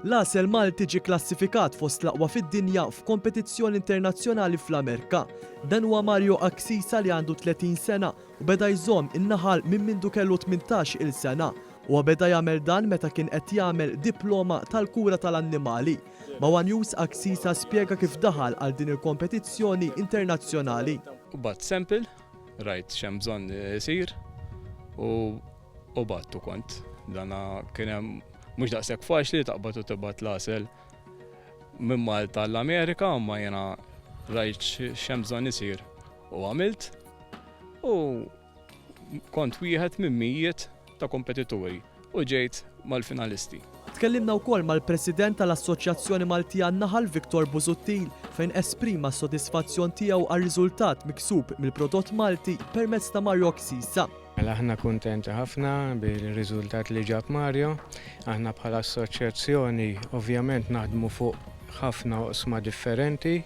L-għasel Malti ġie klassifikat fost l-aqwa fid-dinja f'kompetizzjoni internazzjonali fl-Amerika. Dan huwa Mario Axisa li għandu 30 sena u beda jżomm in-naħal minn mindu kellu 18-il sena. U beda jagħmel dan meta kien qed jagħmel diploma tal-kura tal-annimali. Ma' One News Axisa spjega kif daħal għal din il-kompetizzjoni internazzjonali. U bat sample, rajt xem bżonn isir u battu kont. Dana kien hemm mhux daqshekk faċli taqbad u tibgħat l-għasel minn Malta l-Amerika, imma jiena rajt xem bżonn isir u għamilt u kont wieħed minn mijiet ta' kompetituri u ġejt mal-finalisti. Tkellimna wkoll mal-President tal-Assoċjazzjoni Maltija Naħal Viktor Busuttil fejn esprima s-sodisfazzjon tiegħu għar-riżultat miksub mill-prodott Malti permezz ta' Mario Axisa. Mela aħna kuntenti ħafna bil-riżultat li ġab Mario. Aħna bħala assoċjazzjoni ovvjament naħdmu fuq ħafna oqsma differenti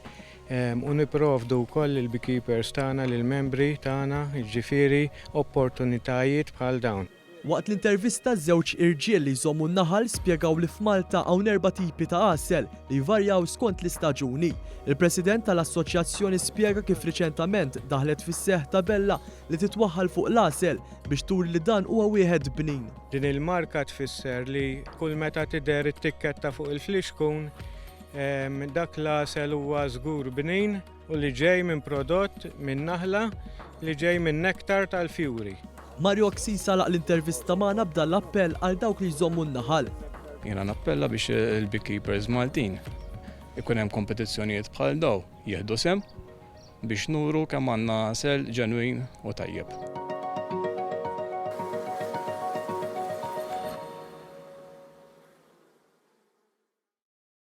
u nipprovdu wkoll il-beekeepers tagħna lill-membri tagħna, jiġifieri opportunitajiet bħal dawn. Waqt l-intervista żewġ irġiel li jżommu n-naħal spjegaw li f'Malta hawn 4 tipi ta' għasel li jvarjaw skont l-istaġuni. Il-President tal-Assoċjazzjoni spjega kif riċentament daħlet fis-seħħ tabella li titwaħħal fuq l-għasel biex turi li dan huwa wieħed bnin. Din il-marka tfisser li kull meta tidher it-tikketta fuq il-fliexkun dak l-għasel huwa żgur bnin u li ġej minn prodott minn naħla li ġej minn nektar tal-fjuri. Mario Axisa laq l-intervista magħna bda l-appell għal dawk li jżommu n-naħal. Jiena nappella biex il-beekeepers Maltin ikun hemm kompetizzjonijiet bħal daw jieħdu sem biex nuru kemm għandna għasel ġenwin u tajjeb.